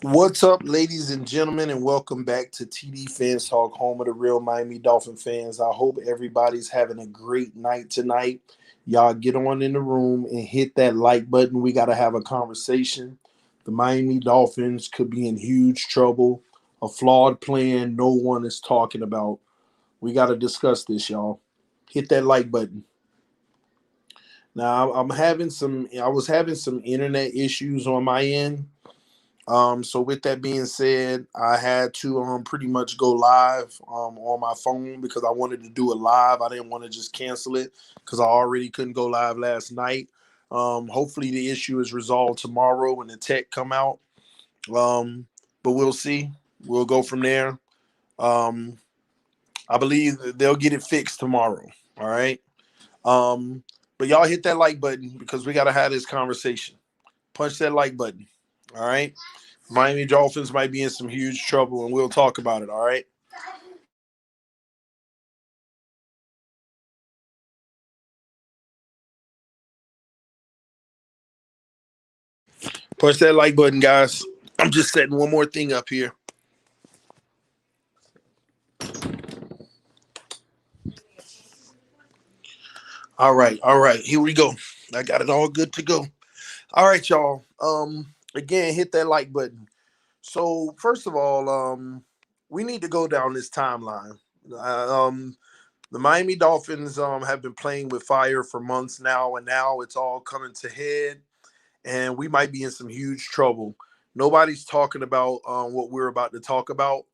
What's up, ladies and gentlemen, and welcome back to TDPHINSTALK, home of the real Miami Dolphin fans. I hope everybody's having a great night tonight. Y'all get on in the room and hit that like button. We got to have a conversation. The Miami Dolphins could be in huge trouble. A flawed plan no one is talking about. We got to discuss this, y'all. Hit that like button. Now, I was having some internet issues on my end. So with that being said, I had to pretty much go live on my phone because I wanted to do it live. I didn't want to just cancel it because I already couldn't go live last night. Hopefully the issue is resolved tomorrow when the tech come out. But we'll see. We'll go from there. Um, I believe they'll get it fixed tomorrow. All right. But y'all hit that like button because we got to have this conversation. Punch that like button. All right. Miami Dolphins might be in some huge trouble, and we'll talk about it, all right? Push that like button, guys. I'm just setting one more thing up here. All right, here we go. I got it all good to go. All right, y'all. Again, hit that like button. So, first of all, we need to go down this timeline. The Miami Dolphins have been playing with fire for months now, and now it's all coming to head. And we might be in some huge trouble. Nobody's talking about what we're about to talk about.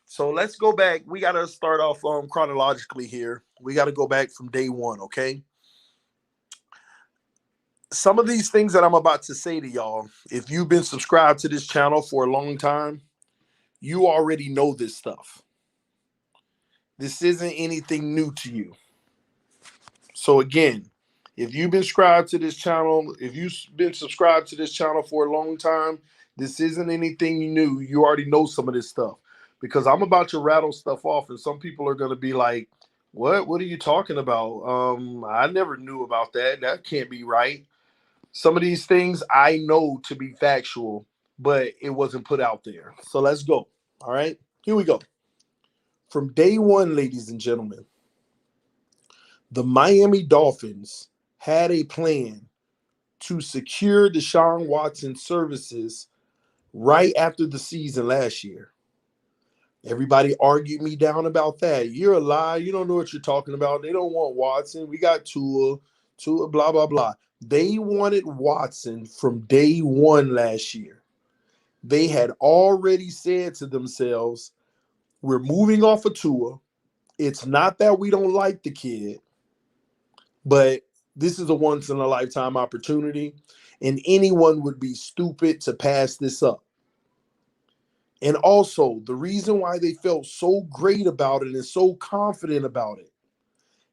So let's go back. We got to start off chronologically here. We got to go back from day one, okay? Some of these things that I'm about to say to y'all, if you've been subscribed to this channel for a long time, you already know this stuff. This isn't anything new to you. So again, if you've been subscribed to this channel, if you've been subscribed to this channel for a long time, this isn't anything new. You already know some of this stuff because I'm about to rattle stuff off, and some people are going to be like, "What? What are you talking about? I never knew about that. That can't be right." Some of these things I know to be factual, but it wasn't put out there. So let's go. All right, here we go. From day one, ladies and gentlemen, the Miami Dolphins had a plan to secure Deshaun Watson's services right after the season last year. Everybody argued me down about that. You're a lie. You don't know what you're talking about. They don't want Watson. We got Tua, blah, blah, blah. They wanted Watson from day one last year. They had already said to themselves, we're moving off of Tua. It's not that we don't like the kid, but this is a once in a lifetime opportunity, and anyone would be stupid to pass this up. And also, the reason why they felt so great about it and so confident about it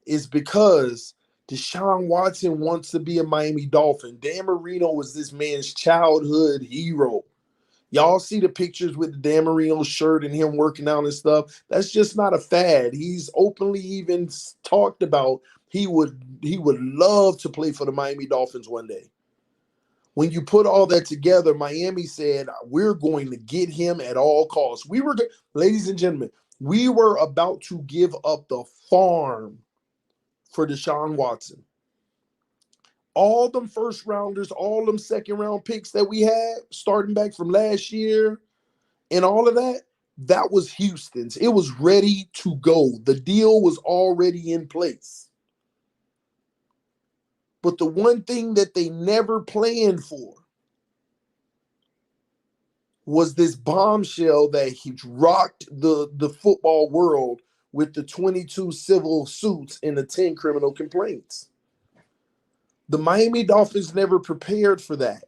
is because Deshaun Watson wants to be a Miami Dolphin. Dan Marino was this man's childhood hero. Y'all see the pictures with the Dan Marino shirt and him working out and stuff. That's just not a fad. He's openly even talked about he would love to play for the Miami Dolphins one day. When you put all that together, Miami said, we're going to get him at all costs. Ladies and gentlemen, we were about to give up the farm for Deshaun Watson. All them first rounders, all them second round picks that we had starting back from last year and all of that, that was Houston's. It was ready to go. The deal was already in place. But the one thing that they never planned for was this bombshell that he rocked the football world with the 22 civil suits and the 10 criminal complaints. The Miami Dolphins never prepared for that.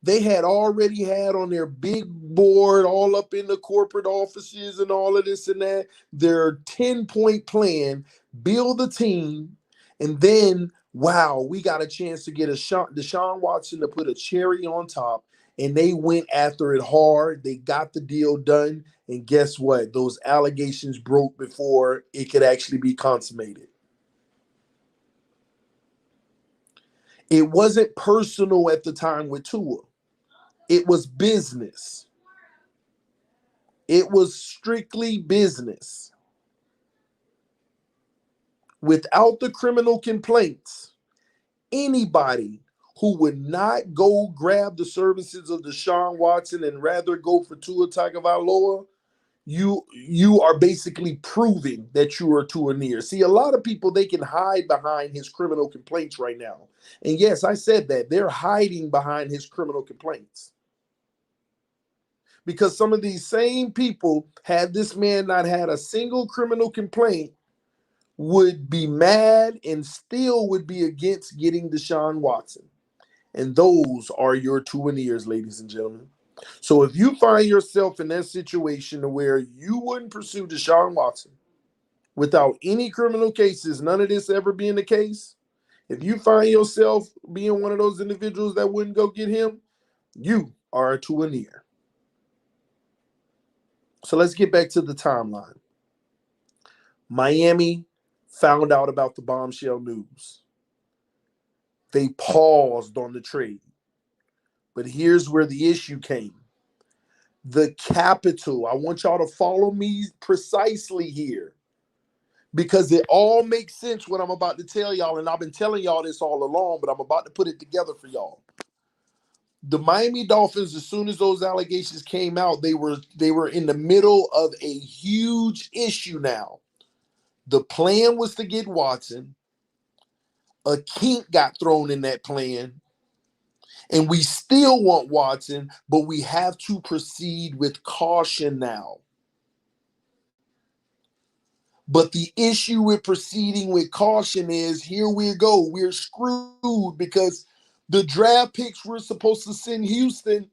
They had already had on their big board, all up in the corporate offices and all of this and that, their 10-point plan, build a team, and then, wow, we got a chance to get Deshaun Watson to put a cherry on top, and they went after it hard. They got the deal done, and guess what? Those allegations broke before it could actually be consummated. It wasn't personal at the time with Tua. It was business. It was strictly business. Without the criminal complaints, anybody who would not go grab the services of Deshaun Watson and rather go for Tua Tagovailoa, you are basically proving that you are to a near. See, a lot of people, they can hide behind his criminal complaints right now. And yes, I said that. They're hiding behind his criminal complaints. Because some of these same people, had this man not had a single criminal complaint, would be mad and still would be against getting Deshaun Watson. And those are your two and ears, ladies and gentlemen. So if you find yourself in that situation where you wouldn't pursue Deshaun Watson without any criminal cases, none of this ever being the case, if you find yourself being one of those individuals that wouldn't go get him, you are a two and ear. So let's get back to the timeline. Miami found out about the bombshell news. They paused on the trade. But here's where the issue came. The capital. I want y'all to follow me precisely here, because it all makes sense what I'm about to tell y'all, and I've been telling y'all this all along, but I'm about to put it together for y'all. The Miami Dolphins, as soon as those allegations came out, they were in the middle of a huge issue now. The plan was to get Watson. A kink got thrown in that plan. And we still want Watson, but we have to proceed with caution now. But the issue with proceeding with caution is, here we go. We're screwed because the draft picks we're supposed to send Houston,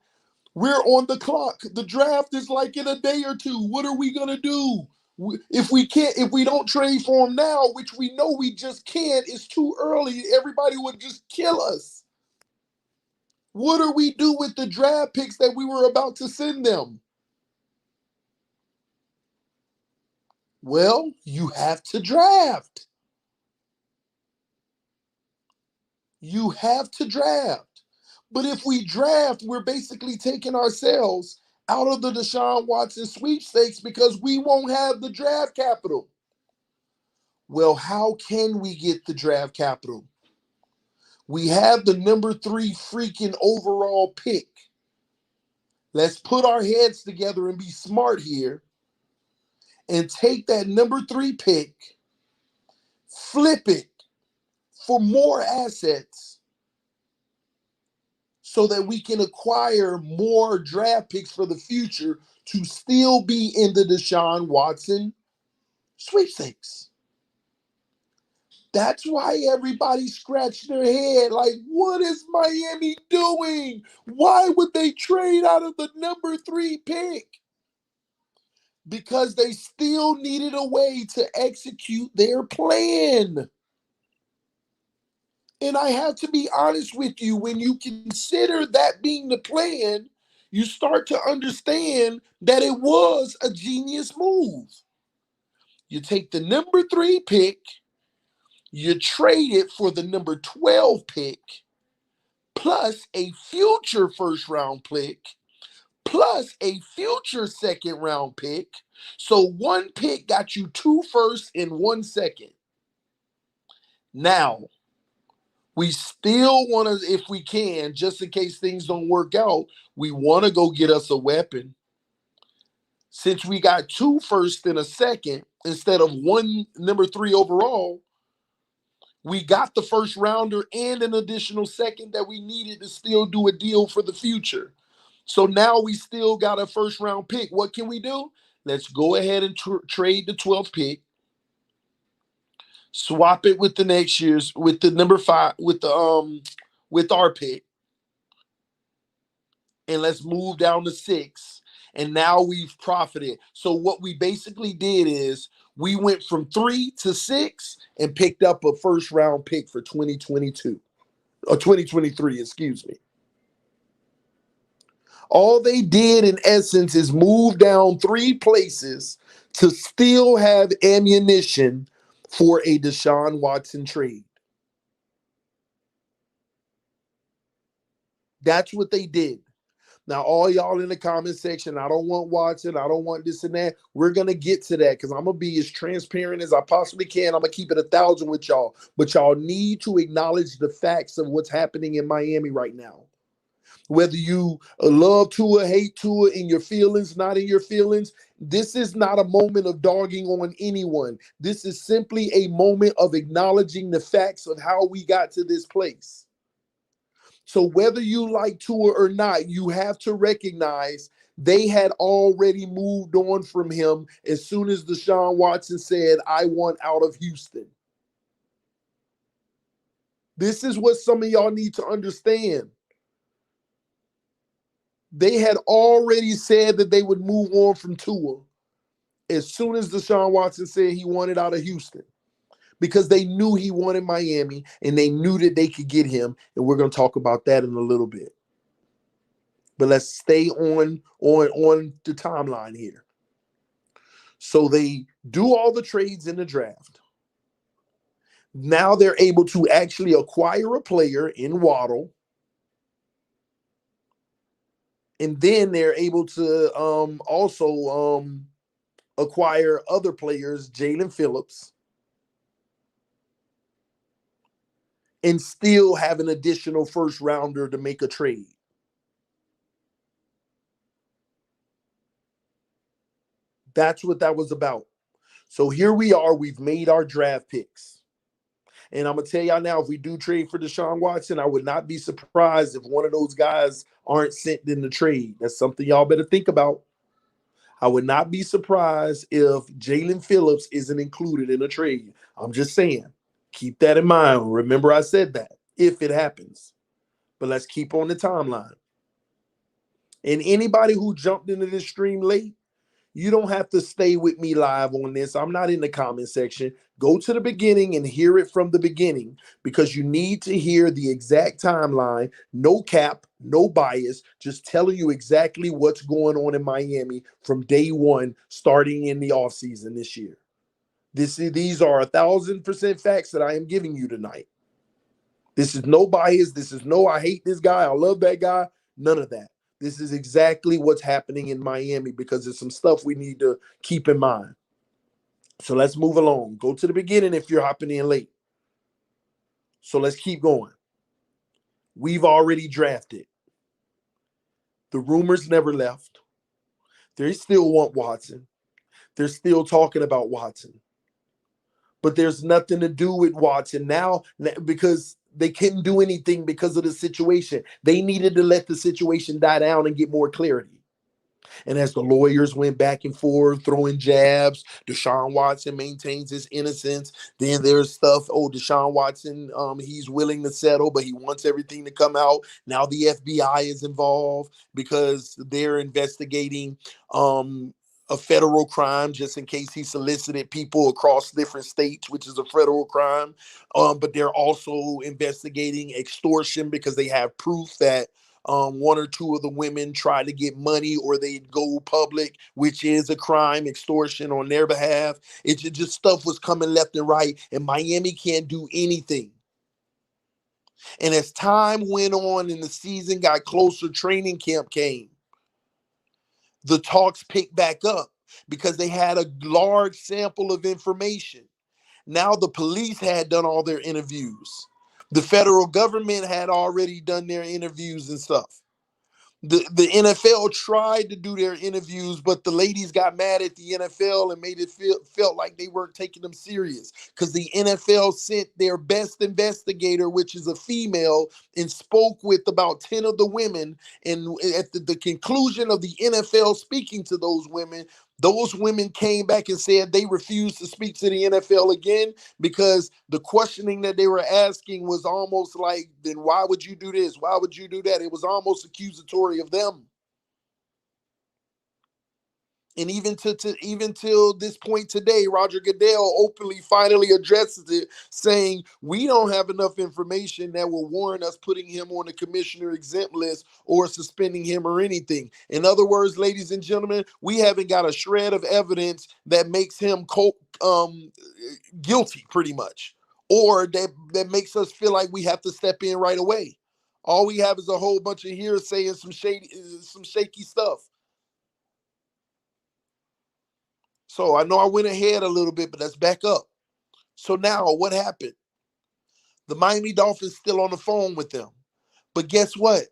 we're on the clock. The draft is like in a day or two. What are we going to do? If we don't trade for him now, which we know we just can't, it's too early. Everybody would just kill us. What do we do with the draft picks that we were about to send them? Well, you have to draft. You have to draft. But if we draft, we're basically taking ourselves out of the Deshaun Watson sweepstakes because we won't have the draft capital. Well, how can we get the draft capital? We have the number 3 freaking overall pick. Let's put our heads together and be smart here and take that number 3 pick, flip it for more assets so that we can acquire more draft picks for the future to still be in the Deshaun Watson sweepstakes. That's why everybody scratched their head like, what is Miami doing? Why would they trade out of the number 3 pick? Because they still needed a way to execute their plan. And I have to be honest with you, when you consider that being the plan, you start to understand that it was a genius move. You take the number 3 pick, you trade it for the number 12 pick, plus a future first round pick, plus a future second round pick. So one pick got you 2 firsts and 1 second. Now, we still want to, if we can, just in case things don't work out, we want to go get us a weapon. Since we got 2 firsts and a second instead of 1 number 3 overall, we got the first rounder and an additional second that we needed to still do a deal for the future. So now we still got a first round pick. What can we do? Let's go ahead and trade the 12th pick. Swap it with the next year's, with the number 5, with our pick. And let's move down to 6. And now we've profited. So what we basically did is we went from 3 to 6 and picked up a first round pick for 2022 or 2023, excuse me. All they did in essence is move down 3 places to still have ammunition for a Deshaun Watson trade. That's what they did. Now, all y'all in the comment section, I don't want Watson. I don't want this and that. We're going to get to that because I'm going to be as transparent as I possibly can. I'm going to keep it 1,000 with y'all. But y'all need to acknowledge the facts of what's happening in Miami right now. Whether you love Tua, hate Tua, in your feelings, not in your feelings, this is not a moment of dogging on anyone. This is simply a moment of acknowledging the facts of how we got to this place. So whether you like Tua or not, you have to recognize they had already moved on from him as soon as Deshaun Watson said, I want out of Houston. This is what some of y'all need to understand. They had already said that they would move on from Tua as soon as Deshaun Watson said he wanted out of Houston, because they knew he wanted Miami and they knew that they could get him. And we're going to talk about that in a little bit. But let's stay on the timeline here. So they do all the trades in the draft. Now they're able to actually acquire a player in Waddle. And then they're able to also acquire other players, Jalen Phillips, and still have an additional first rounder to make a trade. That's what that was about. So here we are. We've made our draft picks. And I'm going to tell y'all now, if we do trade for Deshaun Watson, I would not be surprised if one of those guys aren't sent in the trade. That's something y'all better think about. I would not be surprised if Jalen Phillips isn't included in a trade. I'm just saying, keep that in mind. Remember I said that, if it happens. But let's keep on the timeline. And anybody who jumped into this stream late, you don't have to stay with me live on this. I'm not in the comment section. Go to the beginning and hear it from the beginning, because you need to hear the exact timeline. No cap, no bias, just telling you exactly what's going on in Miami from day one, starting in the offseason this year. These are 1,000% facts that I am giving you tonight. This is no bias. This is no, I hate this guy, I love that guy. None of that. This is exactly what's happening in Miami, because there's some stuff we need to keep in mind. So let's move along. Go to the beginning if you're hopping in late. So let's keep going. We've already drafted. The rumors never left. They still want Watson. They're still talking about Watson. But there's nothing to do with Watson now, because they couldn't do anything because of the situation. They needed to let the situation die down and get more clarity. And as the lawyers went back and forth, throwing jabs, Deshaun Watson maintains his innocence. Then there's stuff, Deshaun Watson, he's willing to settle, but he wants everything to come out. Now the FBI is involved because they're investigating a federal crime, just in case he solicited people across different states, which is a federal crime. But they're also investigating extortion because they have proof that one or two of the women tried to get money, or they'd go public, which is a crime, extortion on their behalf. It's just stuff was coming left and right, and Miami can't do anything. And as time went on and the season got closer, training camp came, the talks picked back up because they had a large sample of information. Now the police had done all their interviews. The federal government had already done their interviews and stuff. The NFL tried to do their interviews, but the ladies got mad at the NFL and made it felt like they weren't taking them serious, because the NFL sent their best investigator, which is a female, and spoke with about 10 of the women. And at the conclusion of the NFL speaking to those women came back and said they refused to speak to the NFL again, because the questioning that they were asking was almost like, then why would you do this? Why would you do that? It was almost accusatory of them. And even till this point today, Roger Goodell openly finally addresses it, saying we don't have enough information that will warrant us putting him on the commissioner exempt list or suspending him or anything. In other words, ladies and gentlemen, we haven't got a shred of evidence that makes him guilty, pretty much, or that makes us feel like we have to step in right away. All we have is a whole bunch of hearsay and some shaky stuff. So I know I went ahead a little bit, but let's back up. So now what happened? The Miami Dolphins still on the phone with them. But guess what?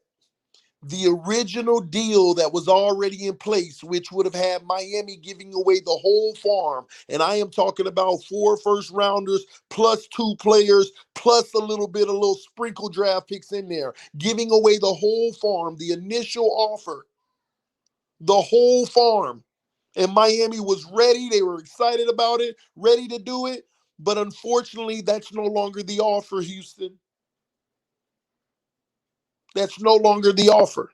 The original deal that was already in place, which would have had Miami giving away the whole farm, and I am talking about 4 first rounders plus 2 players plus a little sprinkle draft picks in there, giving away the whole farm, the initial offer, the whole farm. And Miami was ready. They were excited about it, ready to do it. But unfortunately, that's no longer the offer, Houston. That's no longer the offer.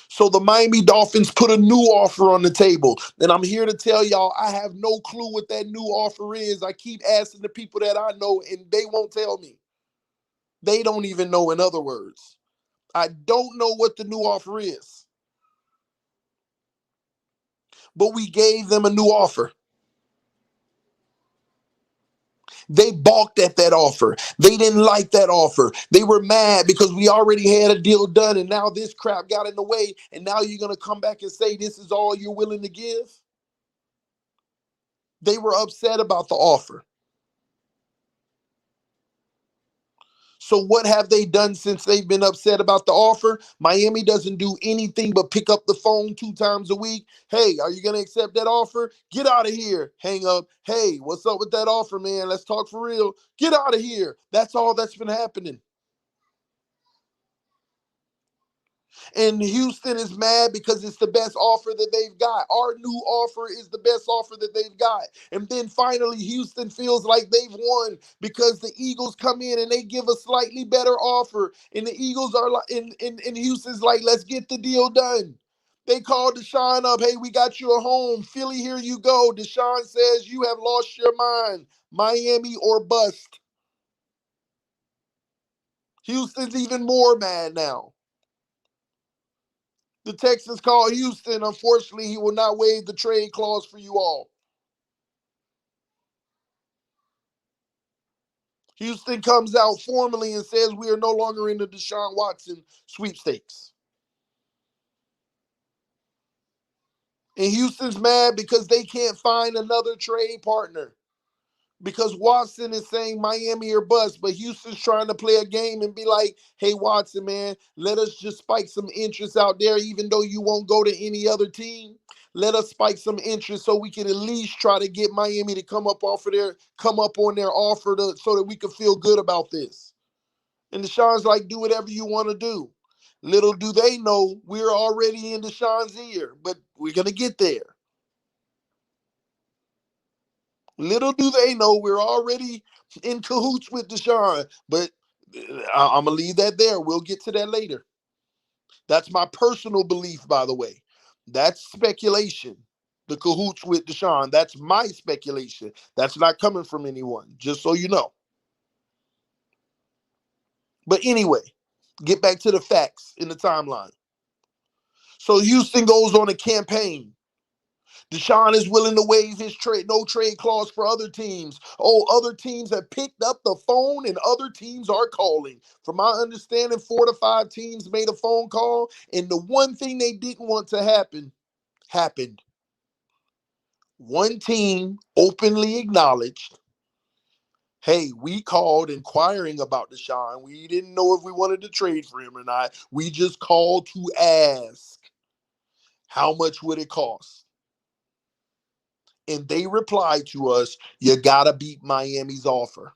So the Miami Dolphins put a new offer on the table. And I'm here to tell y'all, I have no clue what that new offer is. I keep asking the people that I know, and they won't tell me. They don't even know, in other words. I don't know what the new offer is. But we gave them a new offer. They balked at that offer. They didn't like that offer. They were mad because we already had a deal done, and now this crap got in the way, and now you're going to come back and say this is all you're willing to give? They were upset about the offer. So what have they done since they've been upset about the offer? Miami doesn't do anything but pick up the phone 2 times a week. Hey, are you going to accept that offer? Get out of here. Hang up. Hey, what's up with that offer, man? Let's talk for real. Get out of here. That's all that's been happening. And Houston is mad because it's the best offer that they've got. Our new offer is the best offer that they've got. And then finally, Houston feels like they've won because the Eagles come in and they give a slightly better offer. And the Eagles are like, and Houston's like, let's get the deal done. They called Deshaun up. Hey, we got you a home. Philly, here you go. Deshaun says you have lost your mind. Miami or bust. Houston's even more mad now. The Texans call Houston. Unfortunately, he will not waive the trade clause for you all. Houston comes out formally and says we are no longer in the Deshaun Watson sweepstakes. And Houston's mad because they can't find another trade partner. Because Watson is saying Miami or bust, but Houston's trying to play a game and be like, hey, Watson, man, let us just spike some interest out there, even though you won't go to any other team. Let us spike some interest so we can at least try to get Miami to come up on their offer so that we can feel good about this. And Deshaun's like, do whatever you want to do. Little do they know we're already in Deshaun's ear, but we're going to get there. Little do they know we're already in cahoots with Deshaun, but I'm going to leave that there. We'll get to that later. That's my personal belief, by the way. That's speculation. The cahoots with Deshaun. That's my speculation. That's not coming from anyone, just so you know. But anyway, get back to the facts in the timeline. So Houston goes on a campaign. Deshaun is willing to waive his no trade clause for other teams. Oh, other teams have picked up the phone and other teams are calling. From my understanding, 4 to 5 teams made a phone call, and the one thing they didn't want to happen happened. One team openly acknowledged, hey, we called inquiring about Deshaun. We didn't know if we wanted to trade for him or not. We just called to ask, how much would it cost? And they replied to us, you got to beat Miami's offer.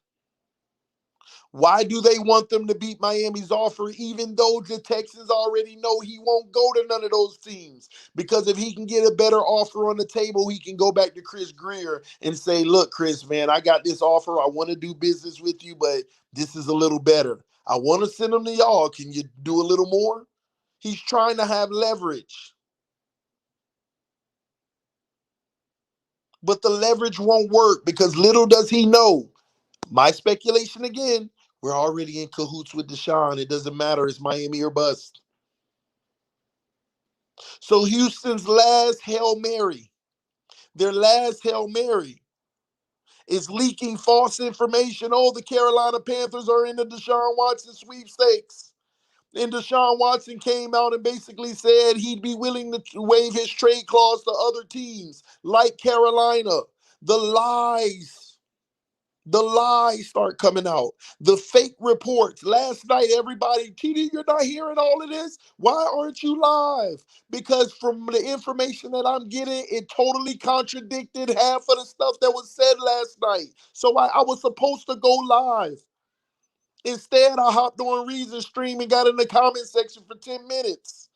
Why do they want them to beat Miami's offer, even though the Texans already know he won't go to none of those teams? Because if he can get a better offer on the table, he can go back to Chris Greer and say, look, Chris, man, I got this offer. I want to do business with you, but this is a little better. I want to send them to y'all. Can you do a little more? He's trying to have leverage. But the leverage won't work because little does he know. My speculation again, we're already in cahoots with Deshaun. It doesn't matter. It's Miami or bust. So Houston's last Hail Mary, their last Hail Mary is leaking false information. Oh, the Carolina Panthers are in the Deshaun Watson sweepstakes. And Deshaun Watson came out and basically said he'd be willing to waive his trade clause to other teams like Carolina. The lies start coming out. The fake reports. Last night, everybody, TD, you're not hearing all of this? Why aren't you live? Because from the information that I'm getting, it totally contradicted half of the stuff that was said last night. So I was supposed to go live. Instead, I hopped on Reason Stream and got in the comment section for 10 minutes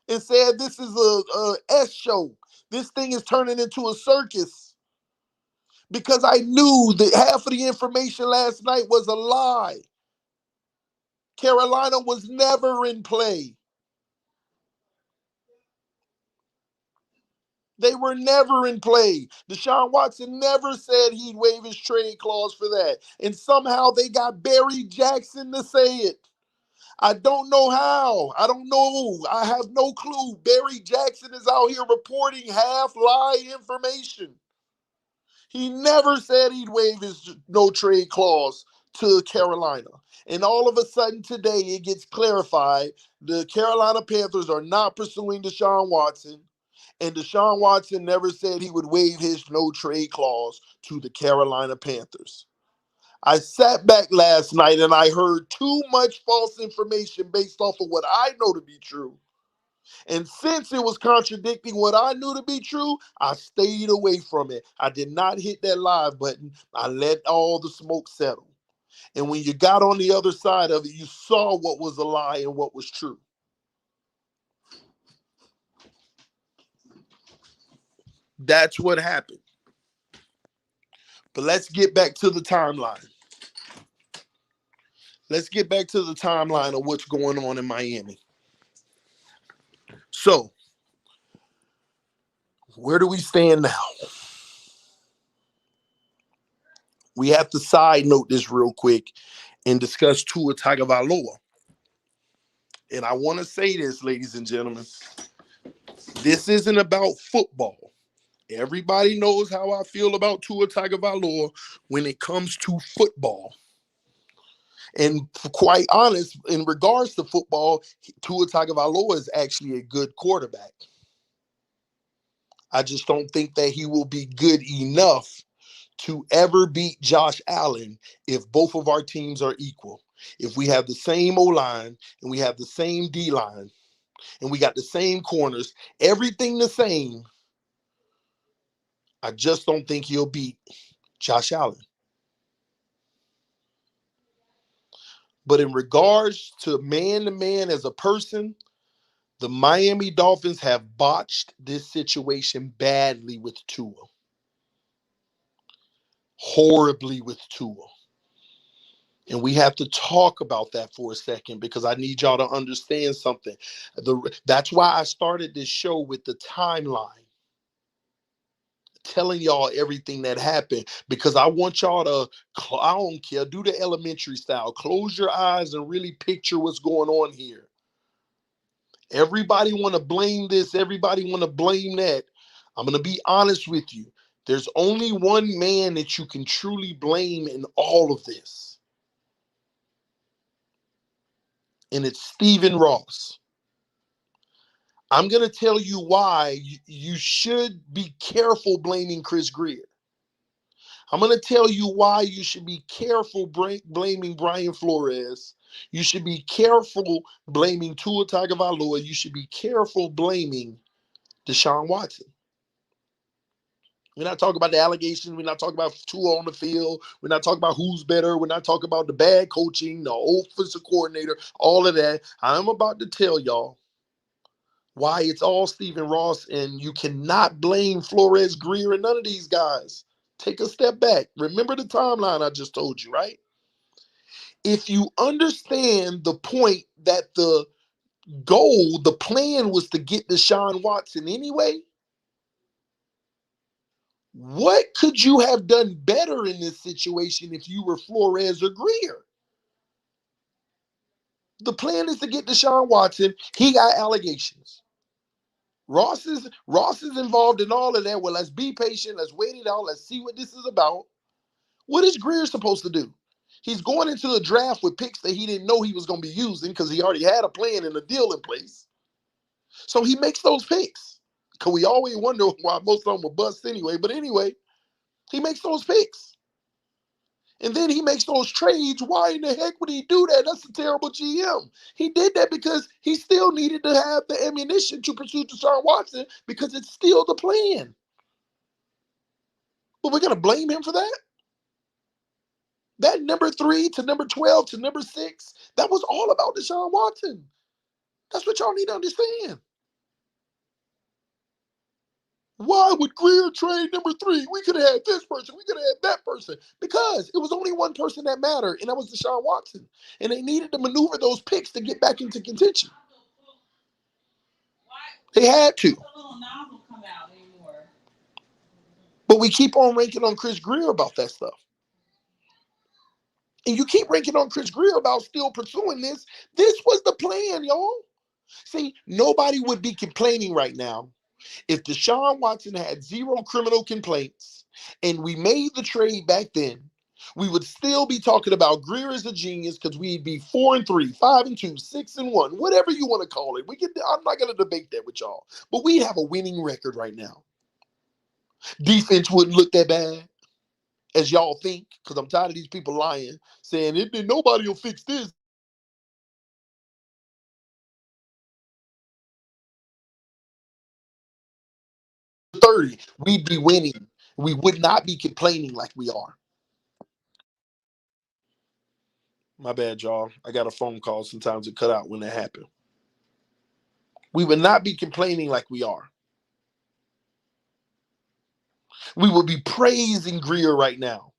and said this is a S show. This thing is turning into a circus. Because I knew that half of the information last night was a lie. Carolina was never in play. They were never in play. Deshaun Watson never said he'd waive his trade clause for that. And somehow they got Barry Jackson to say it. I don't know how. I don't know. I have no clue. Barry Jackson is out here reporting half-lie information. He never said he'd waive his no-trade clause to Carolina. And all of a sudden today, it gets clarified. The Carolina Panthers are not pursuing Deshaun Watson. And Deshaun Watson never said he would waive his no-trade clause to the Carolina Panthers. I sat back last night and I heard too much false information based off of what I know to be true. And since it was contradicting what I knew to be true, I stayed away from it. I did not hit that live button. I let all the smoke settle. And when you got on the other side of it, you saw what was a lie and what was true. That's what happened. But let's get back to the timeline. Let's get back to the timeline of what's going on in Miami. So, where do we stand now? We have to side note this real quick and discuss Tua Tagovailoa. And I want to say this, ladies and gentlemen. This isn't about football. Everybody knows how I feel about Tua Tagovailoa when it comes to football. And quite honest, in regards to football, Tua Tagovailoa is actually a good quarterback. I just don't think that he will be good enough to ever beat Josh Allen if both of our teams are equal. If we have the same O-line and we have the same D-line and we got the same corners, everything the same, I just don't think he'll beat Josh Allen. But in regards to man as a person, the Miami Dolphins have botched this situation badly with Tua. Horribly with Tua. And we have to talk about that for a second because I need y'all to understand something. That's why I started this show with the timeline. Telling y'all everything that happened because I want y'all to, I don't care, do the elementary style. Close your eyes and really picture what's going on here. Everybody want to blame this. Everybody want to blame that. I'm going to be honest with you. There's only one man that you can truly blame in all of this. And it's Stephen Ross. I'm going to tell you why you should be careful blaming Chris Greer. I'm going to tell you why you should be careful blaming Brian Flores. You should be careful blaming Tua Tagovailoa. You should be careful blaming Deshaun Watson. We're not talking about the allegations. We're not talking about Tua on the field. We're not talking about who's better. We're not talking about the bad coaching, the offensive coordinator, all of that. I'm about to tell y'all why it's all Stephen Ross, and you cannot blame Flores, Greer, and none of these guys. Take a step back. Remember the timeline I just told you, right? If you understand the point that the goal, the plan was to get Deshaun Watson anyway, what could you have done better in this situation if you were Flores or Greer? The plan is to get Deshaun Watson. He got allegations. Ross is involved in all of that. Well, let's be patient. Let's wait it out. Let's see what this is about. What is Greer supposed to do? He's going into the draft with picks that he didn't know he was going to be using because he already had a plan and a deal in place. So he makes those picks. Because we always wonder why most of them were bust anyway. But anyway, he makes those picks. And then he makes those trades. Why in the heck would he do that? That's a terrible GM. He did that because he still needed to have the ammunition to pursue Deshaun Watson because it's still the plan. But we're going to blame him for that? That number 3 to number 12 to number 6, that was all about Deshaun Watson. That's what y'all need to understand. Why would Greer trade number 3? We could have had this person. We could have had that person. Because it was only one person that mattered, and that was Deshaun Watson. And they needed to maneuver those picks to get back into contention. They had to. But we keep on ranking on Chris Greer about that stuff. And you keep ranking on Chris Greer about still pursuing this. This was the plan, y'all. See, nobody would be complaining right now if Deshaun Watson had 0 criminal complaints and we made the trade back then. We would still be talking about Greer as a genius because we'd be 4-3, 5-2, 6-1, whatever you want to call it. I'm not going to debate that with y'all, but we'd have a winning record right now. Defense wouldn't look that bad as y'all think, because I'm tired of these people lying, saying nobody will fix this. 30, we'd be winning. We would not be complaining like we are. My bad, y'all. I got a phone call. Sometimes it cut out when that happened. We would not be complaining like we are. We would be praising Greer right now.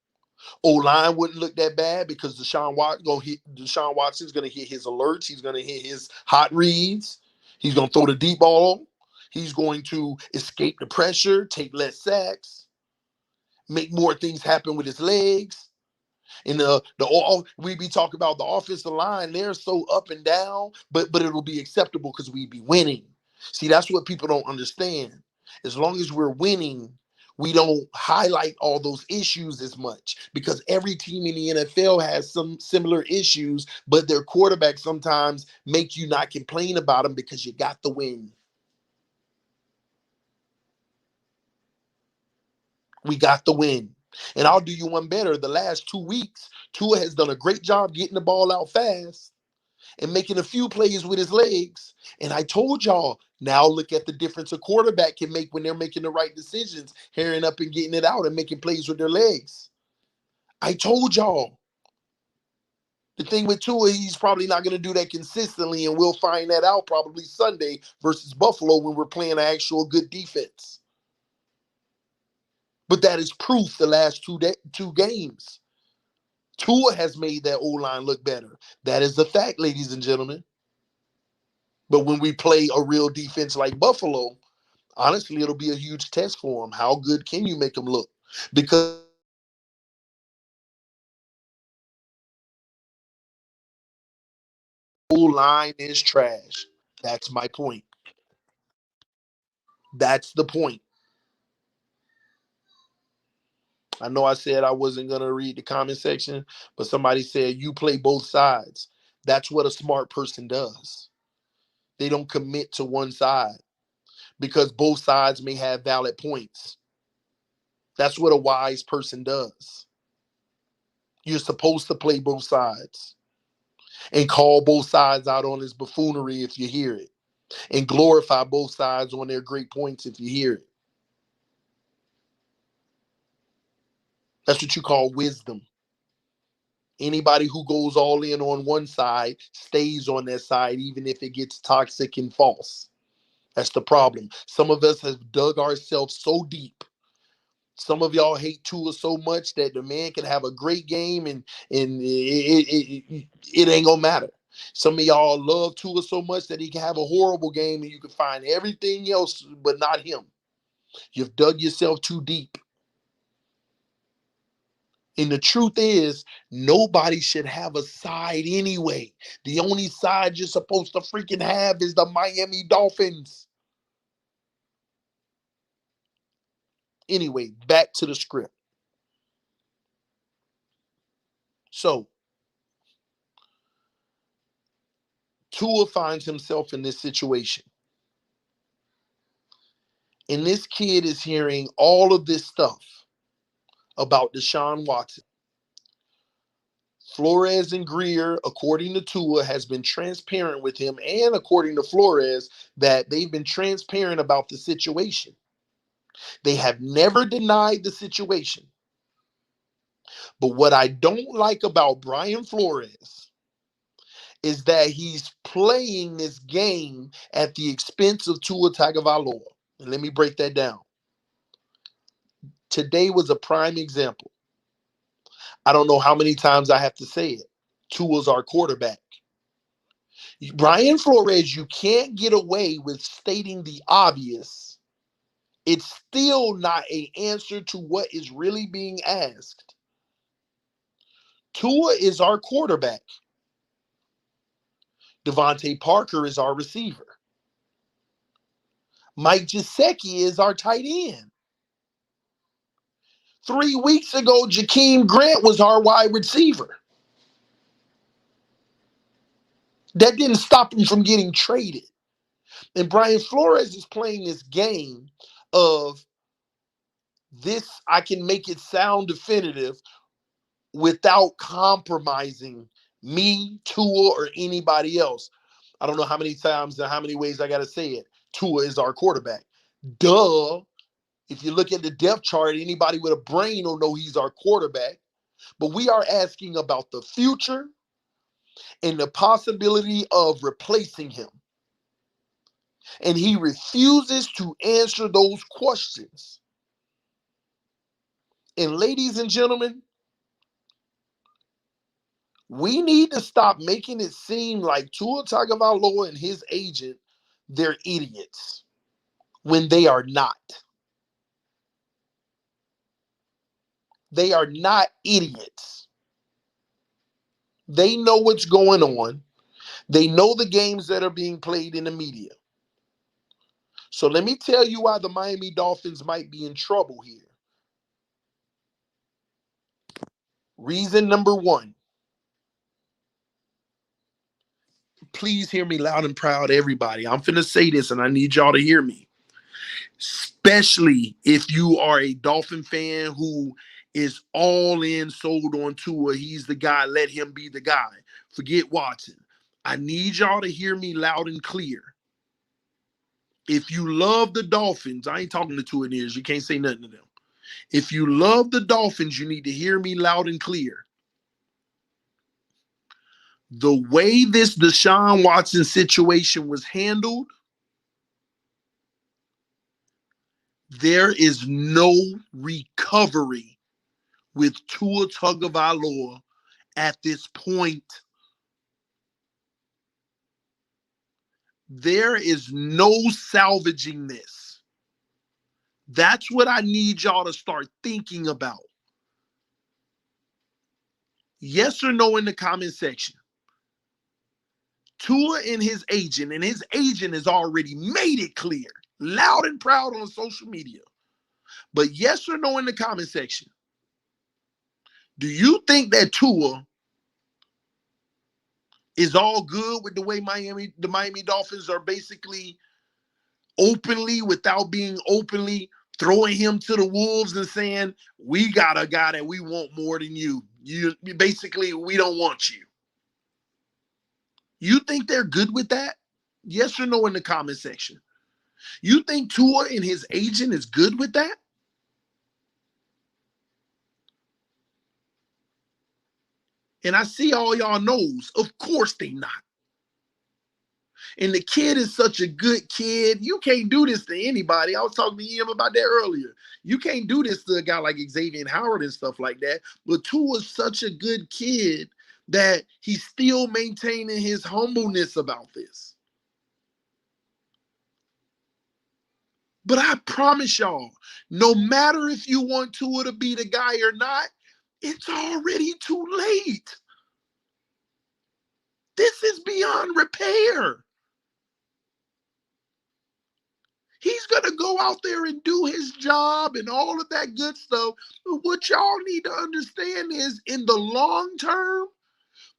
O-line wouldn't look that bad because Deshaun Watson's going to hit his alerts. He's going to hit his hot reads. He's going to throw the deep ball. He's going to escape the pressure, take less sacks, make more things happen with his legs. And we be talking about the offensive line. They're so up and down, but it'll be acceptable because we be winning. See, that's what people don't understand. As long as we're winning, we don't highlight all those issues as much because every team in the NFL has some similar issues, but their quarterbacks sometimes make you not complain about them because you got the win. We got the win. And I'll do you one better. The last 2 weeks, Tua has done a great job getting the ball out fast and making a few plays with his legs. And I told y'all, now look at the difference a quarterback can make when they're making the right decisions, hurrying up and getting it out and making plays with their legs. I told y'all. The thing with Tua, he's probably not going to do that consistently, and we'll find that out probably Sunday versus Buffalo when we're playing an actual good defense. But that is proof the last two games. Tua has made that O-line look better. That is the fact, ladies and gentlemen. But when we play a real defense like Buffalo, honestly, it'll be a huge test for them. How good can you make them look? Because the O-line is trash. That's my point. That's the point. I know I said I wasn't going to read the comment section, but somebody said you play both sides. That's what a smart person does. They don't commit to one side because both sides may have valid points. That's what a wise person does. You're supposed to play both sides and call both sides out on his buffoonery if you hear it, and glorify both sides on their great points if you hear it. That's what you call wisdom. Anybody who goes all in on one side stays on that side, even if it gets toxic and false. That's the problem. Some of us have dug ourselves so deep. Some of y'all hate Tua so much that the man can have a great game and it ain't gonna matter. Some of y'all love Tua so much that he can have a horrible game and you can find everything else but not him. You've dug yourself too deep. And the truth is, nobody should have a side anyway. The only side you're supposed to freaking have is the Miami Dolphins. Anyway, back to the script. So Tua finds himself in this situation. And this kid is hearing all of this stuff about Deshaun Watson. Flores and Greer, according to Tua, has been transparent with him, and according to Flores, that they've been transparent about the situation. They have never denied the situation. But what I don't like about Brian Flores is that he's playing this game at the expense of Tua Tagovailoa. And let me break that down. Today was a prime example. I don't know how many times I have to say it. Tua's our quarterback. Brian Flores, you can't get away with stating the obvious. It's still not an answer to what is really being asked. Tua is our quarterback. Devontae Parker is our receiver. Mike Gesicki is our tight end. 3 weeks ago, Jakeem Grant was our wide receiver. That didn't stop him from getting traded. And Brian Flores is playing this game of this, I can make it sound definitive without compromising me, Tua, or anybody else. I don't know how many times and how many ways I got to say it. Tua is our quarterback. Duh. If you look at the depth chart, anybody with a brain will know he's our quarterback. But we are asking about the future and the possibility of replacing him. And he refuses to answer those questions. And ladies and gentlemen, we need to stop making it seem like Tua Tagovailoa and his agent, they're idiots when they are not. They are not idiots. They know what's going on. They know the games that are being played in the media. So let me tell you why the Miami Dolphins might be in trouble here. Reason number one. Please hear me loud and proud, everybody. I'm finna say this and I need y'all to hear me. Especially if you are a Dolphin fan who is all in, sold on Tua. He's the guy. Let him be the guy. Forget Watson. I need y'all to hear me loud and clear. If you love the Dolphins, I ain't talking to Tua ears. You can't say nothing to them. If you love the Dolphins, you need to hear me loud and clear. The way this Deshaun Watson situation was handled, there is no recovery with Tua Tagovailoa at this point. There is no salvaging this. That's what I need y'all to start thinking about. Yes or no in the comment section. Tua and his agent has already made it clear, loud and proud on social media. But yes or no in the comment section. Do you think that Tua is all good with the way the Miami Dolphins are basically openly, without being openly, throwing him to the wolves and saying, we got a guy that we want more than you. You basically, we don't want you. You think they're good with that? Yes or no in the comment section. You think Tua and his agent is good with that? And I see all y'all knows, of course they not. And the kid is such a good kid. You can't do this to anybody. I was talking to him about that earlier. You can't do this to a guy like Xavier Howard and stuff like that. But Tua is such a good kid that he's still maintaining his humbleness about this. But I promise y'all, no matter if you want Tua to be the guy or not, it's already too late. This is beyond repair. He's going to go out there and do his job and all of that good stuff. But what y'all need to understand is in the long term,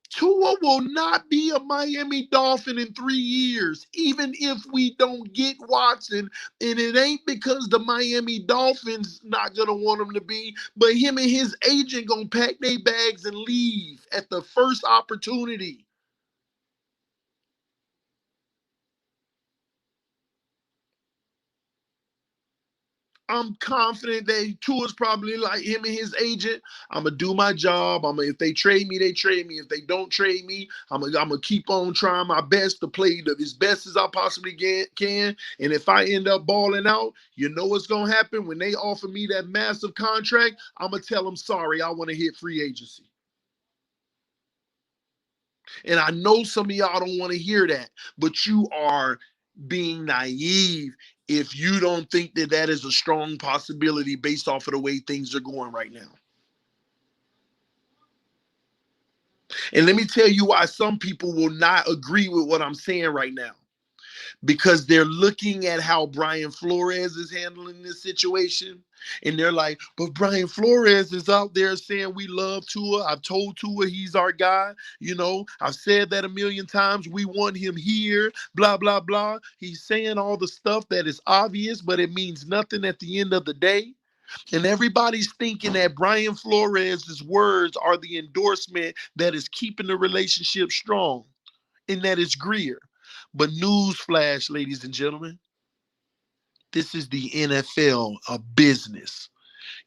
Tua will not be a Miami Dolphin in 3 years, even if we don't get Watson. And it ain't because the Miami Dolphins not going to want him to be, but him and his agent going to pack their bags and leave at the first opportunity. I'm confident that Tua's probably like him and his agent. I'm gonna do my job. If they trade me, they trade me. If they don't trade me, I'm gonna keep on trying my best to play as best as I possibly can. And if I end up balling out, you know what's gonna happen when they offer me that massive contract? I'm gonna tell them sorry. I want to hit free agency. And I know some of y'all don't want to hear that, but you are being naive if you don't think that that is a strong possibility based off of the way things are going right now. And let me tell you why some people will not agree with what I'm saying right now. Because they're looking at how Brian Flores is handling this situation. And they're like, but Brian Flores is out there saying we love Tua. I've told Tua he's our guy. I've said that a million times. We want him here, blah, blah, blah. He's saying all the stuff that is obvious, but it means nothing at the end of the day. And everybody's thinking that Brian Flores' words are the endorsement that is keeping the relationship strong. And that is Greer. But newsflash, ladies and gentlemen, this is the NFL, a business.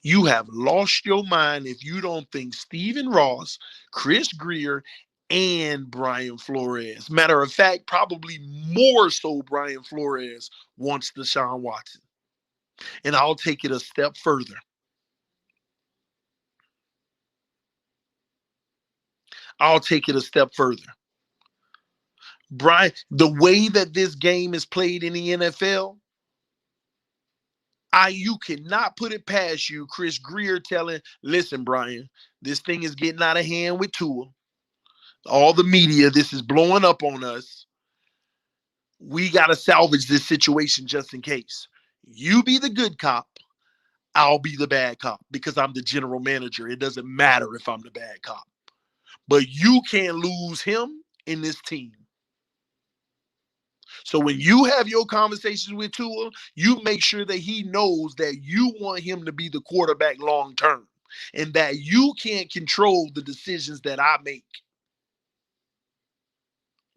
You have lost your mind if you don't think Stephen Ross, Chris Greer, and Brian Flores. Matter of fact, probably more so Brian Flores wants Deshaun Watson. And I'll take it a step further. Brian, the way that this game is played in the NFL, you cannot put it past you, Chris Greer listen, Brian, this thing is getting out of hand with Tua. All the media, this is blowing up on us. We got to salvage this situation just in case. You be the good cop. I'll be the bad cop because I'm the general manager. It doesn't matter if I'm the bad cop. But you can't lose him in this team. So when you have your conversations with Tua, you make sure that he knows that you want him to be the quarterback long term and that you can't control the decisions that I make.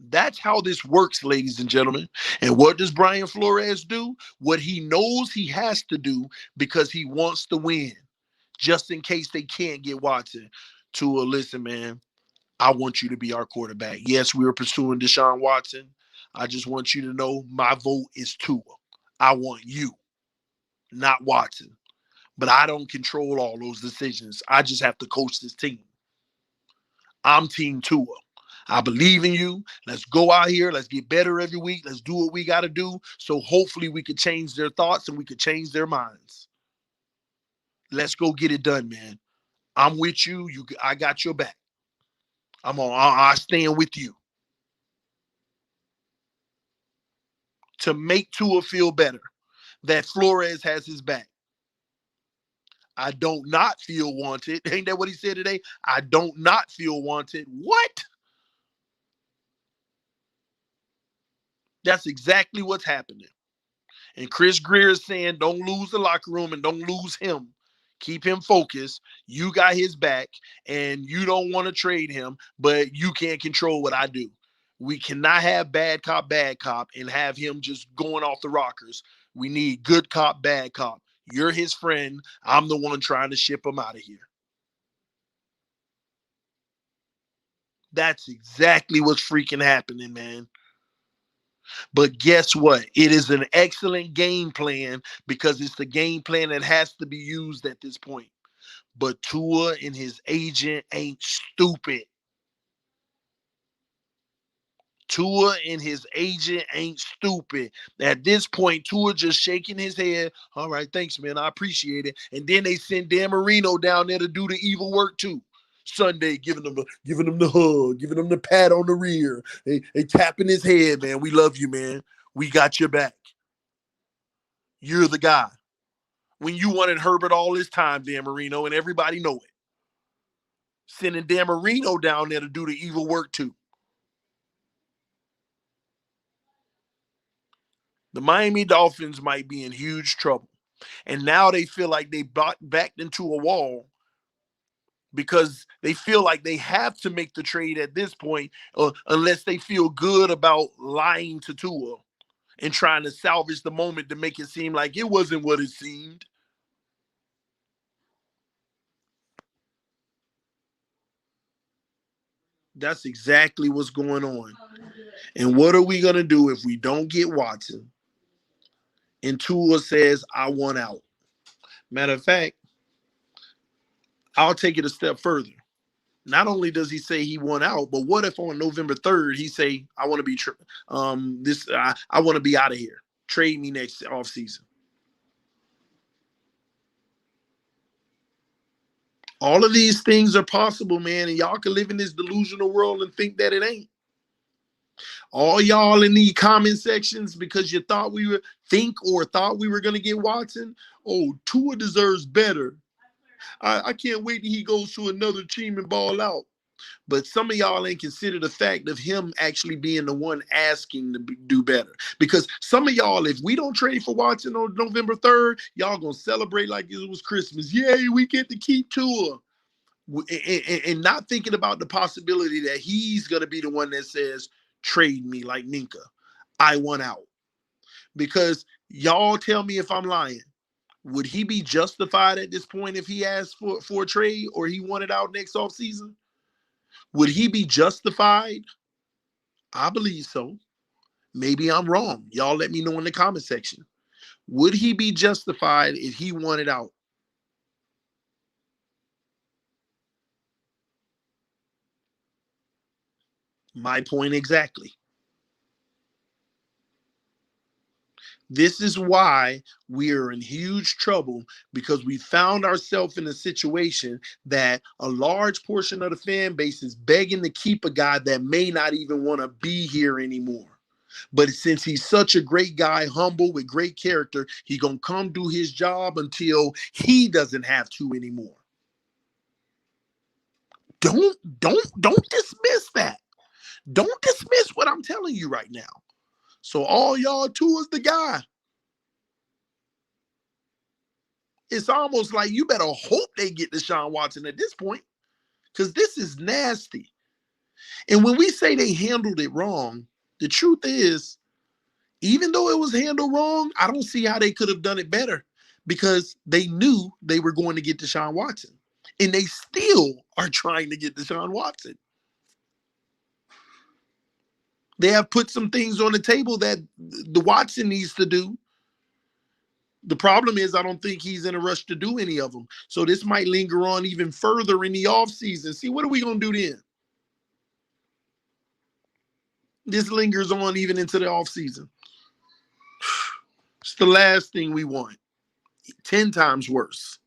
That's how this works, ladies and gentlemen. And what does Brian Flores do? What he knows he has to do because he wants to win, just in case they can't get Watson. Tua, listen, man, I want you to be our quarterback. Yes, we were pursuing Deshaun Watson. I just want you to know my vote is Tua. I want you, not Watson. But I don't control all those decisions. I just have to coach this team. I'm Team Tua. I believe in you. Let's go out here. Let's get better every week. Let's do what we got to do. So hopefully we could change their thoughts and we could change their minds. Let's go get it done, man. I'm with you. I got your back. I stand with you. To make Tua feel better, that Flores has his back. I don't not feel wanted. Ain't that what he said today? I don't not feel wanted. What? That's exactly what's happening. And Chris Greer is saying, don't lose the locker room and don't lose him. Keep him focused. You got his back and you don't want to trade him, but you can't control what I do. We cannot have bad cop and have him just going off the rockers. We need good cop, bad cop. You're his friend. I'm the one trying to ship him out of here. That's exactly what's freaking happening, man. But guess what? It is an excellent game plan because it's the game plan that has to be used at this point. But Tua and his agent ain't stupid. Tua and his agent ain't stupid. At this point, Tua just shaking his head. All right, thanks, man. I appreciate it. And then they send Dan Marino down there to do the evil work too. Sunday, giving them the hug, giving them the pat on the rear. They tapping his head, man. We love you, man. We got your back. You're the guy. When you wanted Herbert all this time, Dan Marino, and everybody know it. Sending Dan Marino down there to do the evil work too. The Miami Dolphins might be in huge trouble. And now they feel like they backed into a wall because they feel like they have to make the trade at this point unless they feel good about lying to Tua and trying to salvage the moment to make it seem like it wasn't what it seemed. That's exactly what's going on. And what are we going to do if we don't get Watson and Tua says, I want out? Matter of fact, I'll take it a step further. Not only does he say he won out, but what if on November 3rd he say, I want to be I want to be out of here. Trade me next offseason. All of these things are possible, man, and y'all can live in this delusional world and think that it ain't. All y'all in the comment sections because you thought we were going to get Watson. Oh, Tua deserves better. I can't wait till he goes to another team and ball out. But some of y'all ain't consider the fact of him actually being the one asking to do better. Because some of y'all, if we don't trade for Watson on November 3rd, y'all going to celebrate like it was Christmas. Yay, we get to keep Tua. And not thinking about the possibility that he's going to be the one that says, trade me like Minka. I want out. Because y'all tell me if I'm lying. Would he be justified at this point if he asked for a trade or he wanted out next offseason? Would he be justified? I believe so. Maybe I'm wrong. Y'all let me know in the comment section. Would he be justified if he wanted out? My point exactly. This is why we are in huge trouble, because we found ourselves in a situation that a large portion of the fan base is begging to keep a guy that may not even want to be here anymore. But since he's such a great guy, humble with great character, he gonna come do his job until he doesn't have to anymore. Don't dismiss that. Don't dismiss what I'm telling you right now. So all y'all Tua's the guy. It's almost like you better hope they get Deshaun Watson at this point, because this is nasty. And when we say they handled it wrong, the truth is, even though it was handled wrong, I don't see how they could have done it better, because they knew they were going to get Deshaun Watson. And they still are trying to get Deshaun Watson. They have put some things on the table that the Watson needs to do. The problem is I don't think he's in a rush to do any of them. So this might linger on even further in the offseason. See, what are we going to do then? This lingers on even into the offseason. It's the last thing we want. 10 times worse.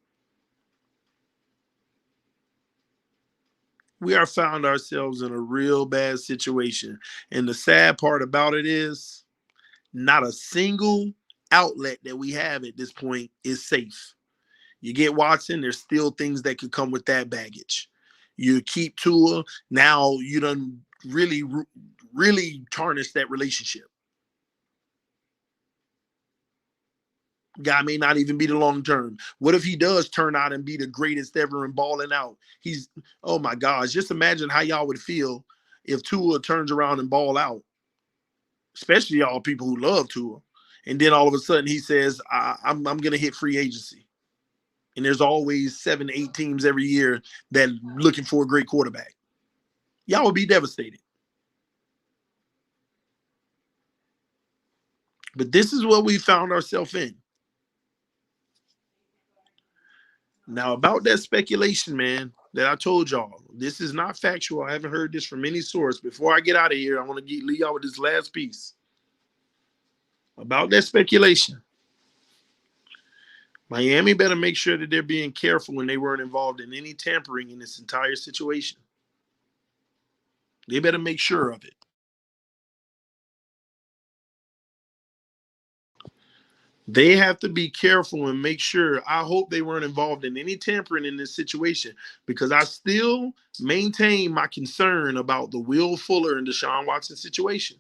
We are found ourselves in a real bad situation. And the sad part about it is not a single outlet that we have at this point is safe. You get Watson, there's still things that could come with that baggage. You keep Tua, now you done really tarnish that relationship. Guy may not even be the long term. What if he does turn out and be the greatest ever and balling out? He's, oh my gosh, just imagine how y'all would feel if Tua turns around and ball out, especially y'all people who love Tua. And then all of a sudden he says, I'm going to hit free agency. And there's always 7, 8 teams every year that looking for a great quarterback. Y'all would be devastated. But this is what we found ourselves in. Now, about that speculation, man, that I told y'all, this is not factual. I haven't heard this from any source. Before I get out of here, I want to leave y'all with this last piece. About that speculation, Miami better make sure that they're being careful when they weren't involved in any tampering in this entire situation. They better make sure of it. They have to be careful and make sure. I hope they weren't involved in any tampering in this situation, because I still maintain my concern about the Will Fuller and Deshaun Watson situation.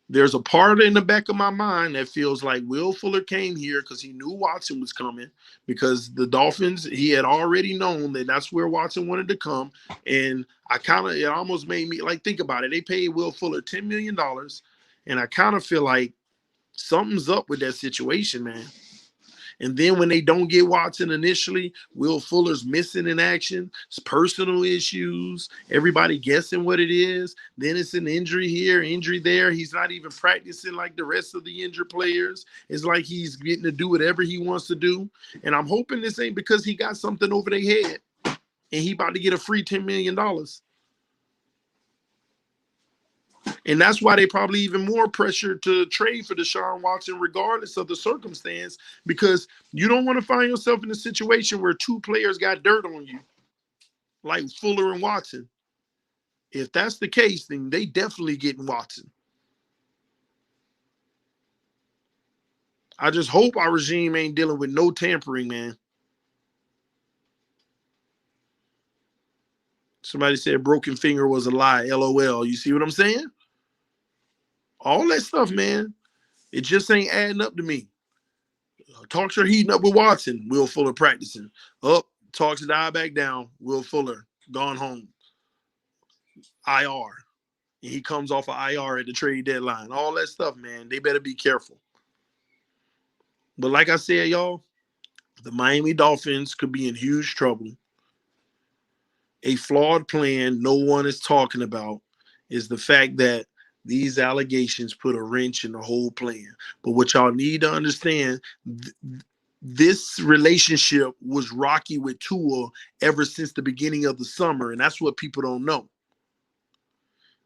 There's a part in the back of my mind that feels like Will Fuller came here because he knew Watson was coming, because the Dolphins, he had already known that that's where Watson wanted to come. And it almost made me like, think about it. They paid Will Fuller $10 million. And I kind of feel like something's up with that situation, man. And then when they don't get Watson initially, Will Fuller's missing in action. It's personal issues. Everybody guessing what it is. Then it's an injury here, injury there. He's not even practicing like the rest of the injured players. It's like he's getting to do whatever he wants to do. And I'm hoping this ain't because he got something over their head and he about to get a free $10 million. And that's why they probably even more pressure to trade for Deshaun Watson, regardless of the circumstance, because you don't want to find yourself in a situation where two players got dirt on you, like Fuller and Watson. If that's the case, then they definitely getting Watson. I just hope our regime ain't dealing with no tampering, man. Somebody said broken finger was a lie. LOL. You see what I'm saying? All that stuff, man. It just ain't adding up to me. Talks are heating up with Watson. Will Fuller practicing. Up. Talks die back down. Will Fuller gone home. IR. And he comes off of IR at the trade deadline. All that stuff, man. They better be careful. But like I said, y'all, the Miami Dolphins could be in huge trouble. A flawed plan no one is talking about is the fact that these allegations put a wrench in the whole plan. But what y'all need to understand, this relationship was rocky with Tua ever since the beginning of the summer, and that's what people don't know.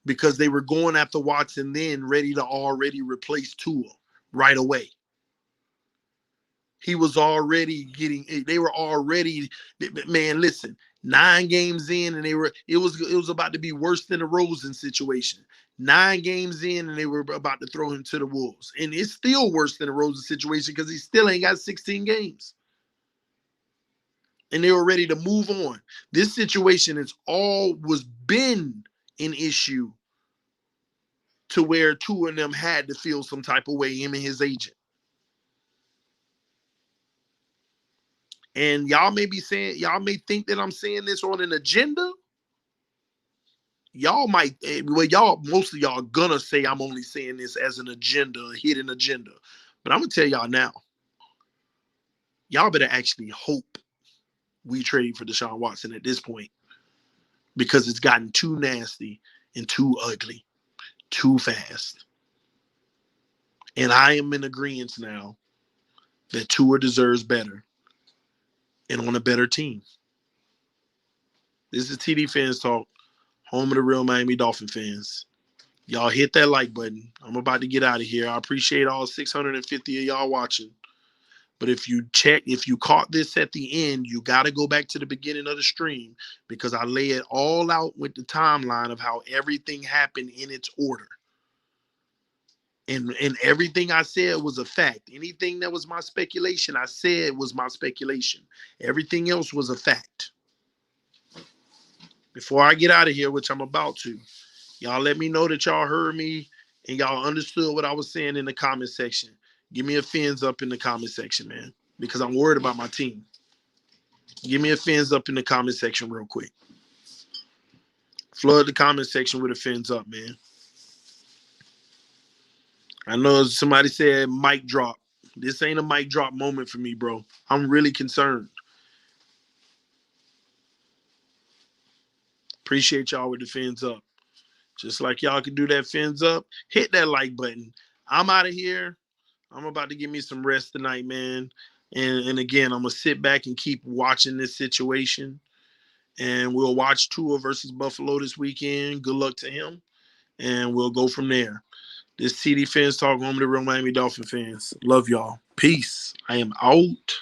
Because they were going after Watson then, ready to already replace Tua right away. He was already they were already, man, listen, 9 games in and it was about to be worse than the Rosen situation. 9 games in and they were about to throw him to the Wolves. And it's still worse than the Rosen situation because he still ain't got 16 games. And they were ready to move on. This situation was been an issue to where two of them had to feel some type of way, him and his agent. And y'all may think that I'm saying this on an agenda. Most of y'all gonna say I'm only saying this as an agenda, a hidden agenda. But I'm gonna tell y'all now, y'all better actually hope we trade for Deshaun Watson at this point, because it's gotten too nasty and too ugly, too fast. And I am in agreement now that Tua deserves better and on a better team. This is TD Fans Talk, home of the real Miami Dolphin fans. Y'all hit that like button. I'm about to get out of here. I appreciate all 650 of y'all watching. But if you caught this at the end, you got to go back to the beginning of the stream, because I lay it all out with the timeline of how everything happened in its order. And everything I said was a fact. Anything that was my speculation, I said was my speculation. Everything else was a fact. Before I get out of here, which I'm about to, y'all let me know that y'all heard me and y'all understood what I was saying in the comment section. Give me a fins up in the comment section, man, because I'm worried about my team. Give me a fins up in the comment section real quick. Flood the comment section with a fins up, man. I know somebody said mic drop. This ain't a mic drop moment for me, bro. I'm really concerned. Appreciate y'all with the fins up. Just like y'all can do that fins up, hit that like button. I'm out of here. I'm about to give me some rest tonight, man. And again, I'm going to sit back and keep watching this situation. And we'll watch Tua versus Buffalo this weekend. Good luck to him. And we'll go from there. This TD Fans Talk, home of the real Miami Dolphin fans. Love y'all. Peace. I am out.